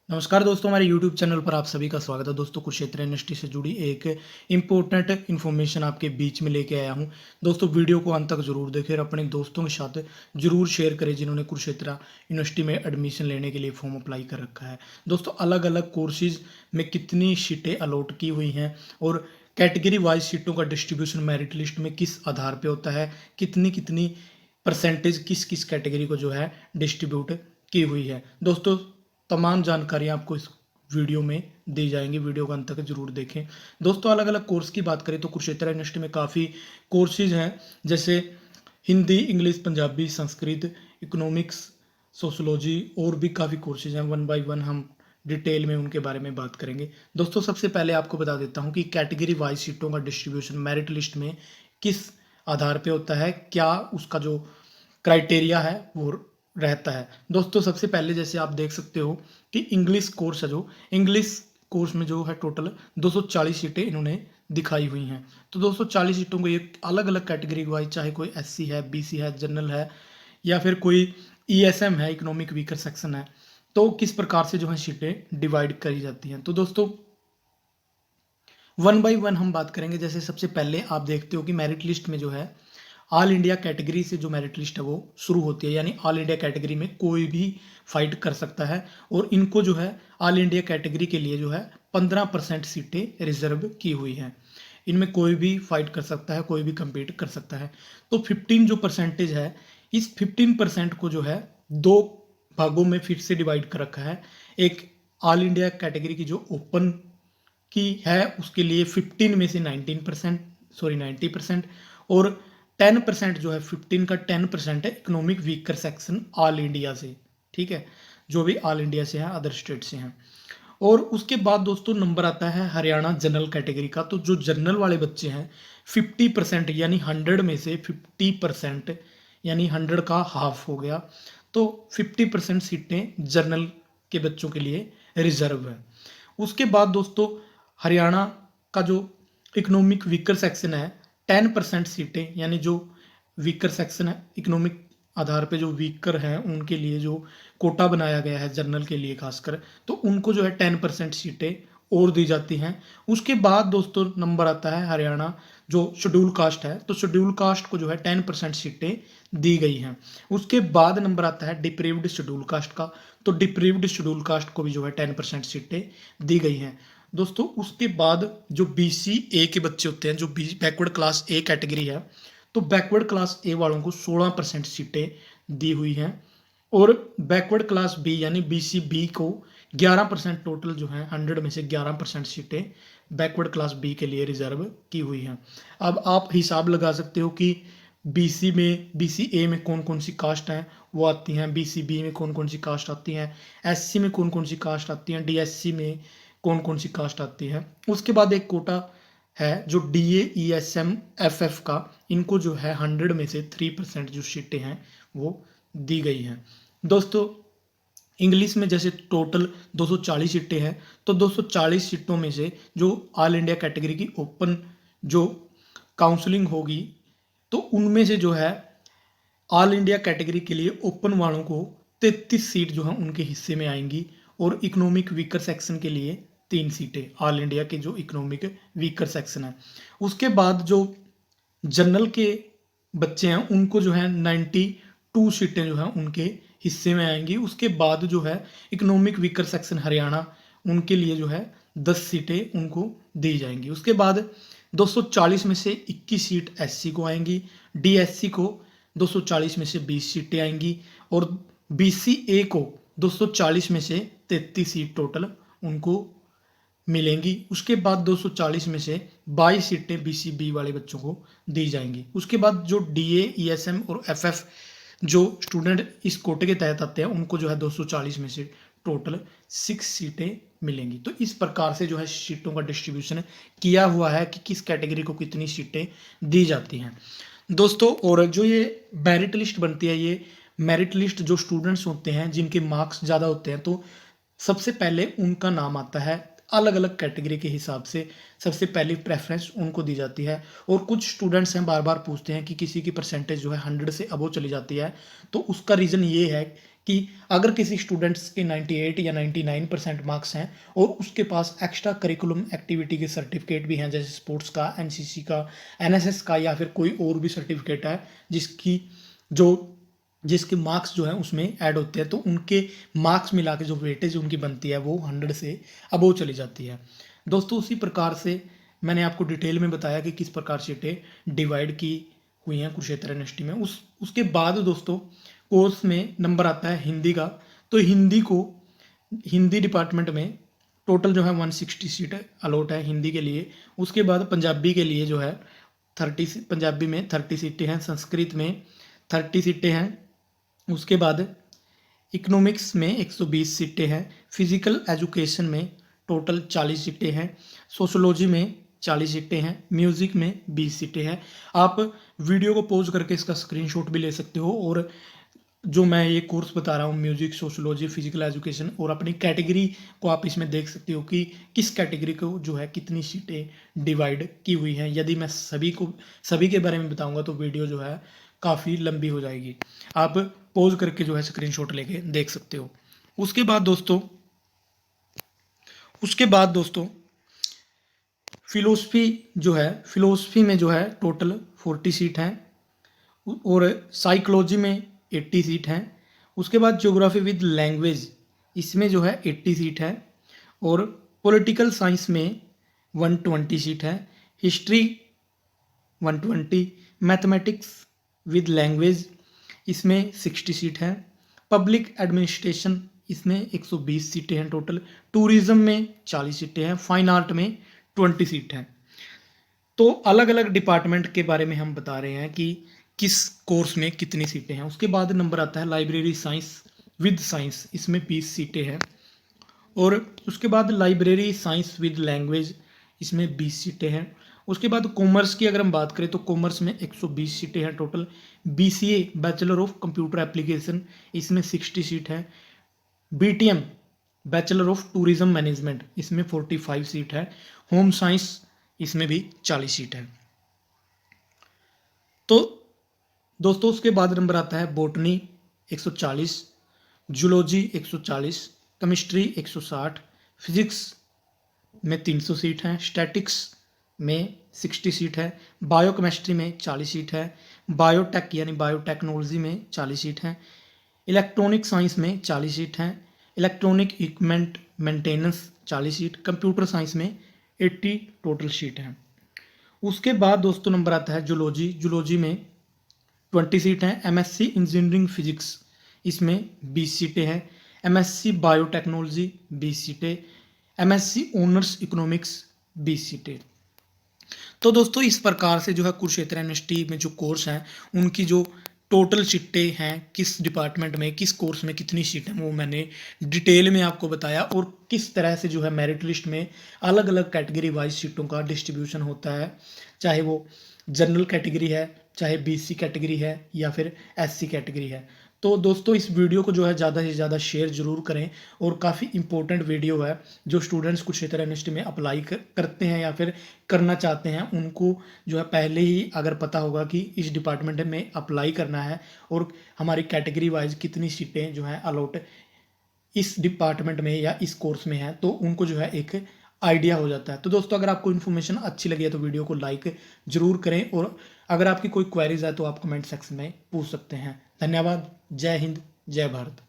नमस्कार दोस्तों, हमारे YouTube चैनल पर आप सभी का स्वागत है। दोस्तों, कुरुक्षेत्र यूनिवर्सिटी से जुड़ी एक इम्पोर्टेंट इन्फॉर्मेशन आपके बीच में लेके आया हूं। दोस्तों, वीडियो को अंत तक ज़रूर देखें और अपने दोस्तों के साथ ज़रूर शेयर करें जिन्होंने कुरुक्षेत्र यूनिवर्सिटी में एडमिशन लेने के लिए फॉर्म अप्लाई कर रखा है। दोस्तों, अलग अलग कोर्सेज में कितनी सीटें अलॉट की हुई हैं और कैटेगरी वाइज सीटों का डिस्ट्रीब्यूशन मेरिट लिस्ट में किस आधार पर होता है, कितनी कितनी परसेंटेज किस किस कैटेगरी को जो है डिस्ट्रीब्यूट की हुई है। दोस्तों, तमाम जानकारियाँ आपको इस वीडियो में दी जाएंगी। वीडियो को अंत तक जरूर देखें। दोस्तों, अलग अलग कोर्स की बात करें तो कुरुक्षेत्र यूनिवर्सिटी में काफ़ी कोर्सेज हैं, जैसे Hindi, English, Punjabi, Sanskrit, economics, sociology और भी काफ़ी कोर्सेज हैं। वन बाय वन हम डिटेल में उनके बारे में बात करेंगे। दोस्तों, सबसे पहले आपको बता देता हूँ कि कैटेगरी वाइज सीटों का डिस्ट्रीब्यूशन मेरिट लिस्ट में किस आधार पे होता है, क्या उसका जो क्राइटेरिया है वो रहता है। दोस्तों, सबसे पहले जैसे आप देख सकते हो कि इंग्लिश कोर्स है, जो इंग्लिश कोर्स में जो है टोटल 240 सीटें इन्होंने दिखाई हुई हैं। तो 240 सीटों को एक अलग अलग कैटेगरी वाइज, चाहे कोई एससी है, बीसी है, जनरल है या फिर कोई ईएसएम है, इकोनॉमिक वीकर सेक्शन है, तो किस प्रकार से जो है सीटें डिवाइड करी जाती हैं। तो दोस्तों, वन बाय वन हम बात करेंगे। जैसे सबसे पहले आप देखते हो कि मेरिट लिस्ट में जो है ऑल इंडिया कैटेगरी से जो मेरिट लिस्ट है वो शुरू होती है, यानी ऑल इंडिया कैटेगरी में कोई भी फाइट कर सकता है और इनको जो है ऑल इंडिया कैटेगरी के लिए जो है 15% सीटें रिजर्व की हुई हैं। इनमें कोई भी फाइट कर सकता है, कोई भी compete कर सकता है। तो 15 जो परसेंटेज है, इस 15% को जो है दो भागों में फिर से डिवाइड कर रखा है। एक ऑल इंडिया कैटेगरी की जो ओपन की है उसके लिए 15 में से 90% और 10% जो है 15 का 10% है economic weaker section all India से, ठीक है, जो भी ऑल इंडिया से है, अदर स्टेट से हैं। और उसके बाद दोस्तों नंबर आता है हरियाणा जनरल कैटेगरी का। तो जो जनरल वाले बच्चे हैं 50% यानी 100 में से 50% यानी 100 का हाफ हो गया, तो 50% सीटें जनरल के बच्चों के लिए रिजर्व है। उसके बाद दोस्तों हरियाणा का जो इकोनॉमिक वीकर सेक्शन है 10% सीटें, यानी जो वीकर सेक्शन है इकोनॉमिक आधार पे जो वीकर हैं उनके लिए जो कोटा बनाया गया है जनरल के लिए खासकर, तो उनको जो है 10% सीटें और दी जाती हैं। उसके बाद दोस्तों नंबर आता है हरियाणा जो शेड्यूल कास्ट है, तो शेड्यूल कास्ट को जो है 10% सीटें दी गई हैं। उसके बाद नंबर आता है डिप्रीव्ड शेड्यूल कास्ट का, तो डिप्रीव्ड शेड्यूल कास्ट को भी जो है 10% सीटें दी गई हैं। दोस्तों, उसके बाद जो बीसी ए के बच्चे होते हैं, जो बैकवर्ड क्लास ए कैटेगरी है, तो बैकवर्ड क्लास ए वालों को 16% सीटें दी हुई हैं और बैकवर्ड क्लास बी यानी बीसी बी को 11% टोटल जो है 100 में से 11% सीटें बैकवर्ड क्लास बी के लिए रिजर्व की हुई हैं। अब आप हिसाब लगा सकते हो कि बीसी में, बीसी ए में कौन कौन सी कास्ट हैं वो आती हैं, बीसी बी में कौन कौन सी कास्ट आती हैं, एससी में कौन कौन सी कास्ट आती हैं, डीएससी में कौन कौन सी कास्ट आती है। उसके बाद एक कोटा है जो डीए, ईएसएम, एफएफ का, इनको जो है 100 में से 3% जो सीटें हैं वो दी गई हैं। दोस्तों, इंग्लिश में जैसे टोटल 240 सीटें हैं, तो 240 सीटों में से जो ऑल इंडिया कैटेगरी की ओपन जो काउंसलिंग होगी, तो उनमें से जो है ऑल इंडिया कैटेगरी के लिए ओपन वालों को 33 सीट जो है उनके हिस्से में आएंगी और इकोनॉमिक वीकर सेक्शन के लिए 3 सीटें, ऑल इंडिया के जो इकोनॉमिक वीकर सेक्शन है। उसके बाद जो जनरल के बच्चे हैं उनको जो है 92 सीटें जो है उनके हिस्से में आएंगी। उसके बाद जो है इकोनॉमिक वीकर सेक्शन हरियाणा, उनके लिए जो है 10 सीटें उनको दी जाएंगी। उसके बाद 240 में से 21 सीट एससी को आएंगी, डीएससी को 240 में से 20 सीटें आएंगी और बीसीए को 240 में से 33 सीट टोटल उनको मिलेंगी। उसके बाद 240 में से 22 सीटें बीसीबी वाले बच्चों को दी जाएंगी। उसके बाद जो डीए, ईएसएम और एफएफ जो स्टूडेंट इस कोटे के तहत आते हैं उनको जो है 240 में से टोटल 6 सीटें मिलेंगी। तो इस प्रकार से जो है सीटों का डिस्ट्रीब्यूशन किया हुआ है कि किस कैटेगरी को कितनी सीटें दी जाती हैं दोस्तों। और जो ये मेरिट लिस्ट बनती है, ये मेरिट लिस्ट जो स्टूडेंट्स होते हैं जिनके मार्क्स ज़्यादा होते हैं, तो सबसे पहले उनका नाम आता है अलग अलग कैटेगरी के हिसाब से, सबसे पहली प्रेफरेंस उनको दी जाती है। और कुछ स्टूडेंट्स हैं बार बार पूछते हैं कि किसी की परसेंटेज जो है 100 से अबव चली जाती है, तो उसका रीज़न ये है कि अगर किसी स्टूडेंट्स के 98 या 99% मार्क्स हैं और उसके पास एक्स्ट्रा करिकुलम एक्टिविटी के सर्टिफिकेट भी हैं, जैसे स्पोर्ट्स का, एनसीसी का, एनएसएस का, या फिर कोई और भी सर्टिफिकेट है जिसके मार्क्स जो है उसमें ऐड होते हैं, तो उनके मार्क्स मिला के जो वेटेज उनकी बनती है वो 100 से अबोव चली जाती है। दोस्तों उसी प्रकार से मैंने आपको डिटेल में बताया कि किस प्रकार सीटें डिवाइड की हुई हैं कुरुक्षेत्र यूनिवर्सिटी में। उसके बाद दोस्तों कोर्स में नंबर आता है हिंदी का। तो हिंदी डिपार्टमेंट में टोटल जो है 160 सीट अलॉट है हिंदी के लिए। उसके बाद पंजाबी के लिए जो है पंजाबी में 30 सीटें हैं, संस्कृत में 30 सीटें हैं। उसके बाद इकोनॉमिक्स में 120 सीटें हैं, फिजिकल एजुकेशन में टोटल 40 सीटें हैं, सोशोलॉजी में 40 सीटें हैं, म्यूज़िक में 20 सीटें हैं। आप वीडियो को पॉज करके इसका स्क्रीनशॉट भी ले सकते हो, और जो मैं ये कोर्स बता रहा हूँ म्यूज़िक, सोशोलॉजी, फिजिकल एजुकेशन, और अपनी कैटेगरी को आप इसमें देख सकते हो कि किस कैटेगरी को जो है कितनी सीटें डिवाइड की हुई हैं। यदि मैं सभी के बारे में बताऊँगा तो वीडियो जो है काफ़ी लंबी हो जाएगी। आप पॉज करके जो है स्क्रीनशॉट लेके देख सकते हो। उसके बाद दोस्तों फिलोसफी में जो है टोटल 40 सीट हैं, और साइकोलॉजी में 80 सीट हैं। उसके बाद ज्योग्राफी विद लैंग्वेज इसमें जो है 80 सीट है, और पॉलिटिकल साइंस में 120 सीट है, हिस्ट्री 120, मैथमेटिक्स विद लैंग्वेज इसमें 60 सीट है, पब्लिक एडमिनिस्ट्रेशन इसमें 120 सीटें हैं टोटल, टूरिज्म में 40 सीटें हैं, फाइन आर्ट में 20 सीट हैं। तो अलग अलग डिपार्टमेंट के बारे में हम बता रहे हैं कि किस कोर्स में कितनी सीटें हैं। उसके बाद नंबर आता है लाइब्रेरी साइंस विद साइंस, इसमें 20 सीटें हैं, और उसके बाद लाइब्रेरी साइंस विद लैंग्वेज इसमें 20 सीटें हैं। उसके बाद कॉमर्स की अगर हम बात करें तो कॉमर्स में 120 सीटें हैं total, BCA bachelor of computer application इसमें 60 सीट है, BTM bachelor of tourism management इसमें 45 सीट है, होम साइंस इसमें भी 40 सीट है। तो दोस्तों उसके बाद नंबर आता है बॉटनी 140, जूलॉजी 140, केमिस्ट्री 160, फिजिक्स में 300 सीट हैं, स्टैटिक्स में 60 सीट है, बायोकेमिस्ट्री में 40 सीट है, बायोटेक यानी बायोटेक्नोलॉजी में 40 सीट हैं, इलेक्ट्रॉनिक साइंस में 40 सीट हैं, electronic equipment maintenance 40 seat, computer science में 80 टोटल सीट हैं। उसके बाद दोस्तों नंबर आता है जूलॉजी में 20 सीट हैं, एमएससी इंजीनियरिंग फिजिक्स इसमें 20 सीटें हैं, एमएससी बायोटेक्नोलॉजी 20 सीटें, एमएससी ऑनर्स इकोनॉमिक्स 20 सीटें। तो दोस्तों इस प्रकार से जो है कुरुक्षेत्र यूनिवर्सिटी में जो कोर्स हैं उनकी जो टोटल सीटें हैं, किस डिपार्टमेंट में किस कोर्स में कितनी सीटें वो मैंने डिटेल में आपको बताया, और किस तरह से जो है मेरिट लिस्ट में अलग अलग कैटेगरी वाइज सीटों का डिस्ट्रीब्यूशन होता है, चाहे वो जनरल कैटेगरी है, चाहे बीसी कैटेगरी है, या फिर एससी कैटेगरी है। तो दोस्तों इस वीडियो को जो है ज़्यादा से ज़्यादा शेयर ज़रूर करें, और काफ़ी इंपॉर्टेंट वीडियो है जो स्टूडेंट्स कुरुक्षेत्र यूनिवर्सिटी में अप्लाई करते हैं या फिर करना चाहते हैं, उनको जो है पहले ही अगर पता होगा कि इस डिपार्टमेंट में अप्लाई करना है और हमारी कैटेगरी वाइज कितनी सीटें जो हैं अलॉट इस डिपार्टमेंट में या इस कोर्स में है, तो उनको जो है एक आइडिया हो जाता है। तो दोस्तों अगर आपको इन्फॉर्मेशन अच्छी लगी है तो वीडियो को लाइक ज़रूर करें, और अगर आपकी कोई क्वेरीज है तो आप कमेंट सेक्शन में पूछ सकते हैं। धन्यवाद। जय हिंद, जय भारत।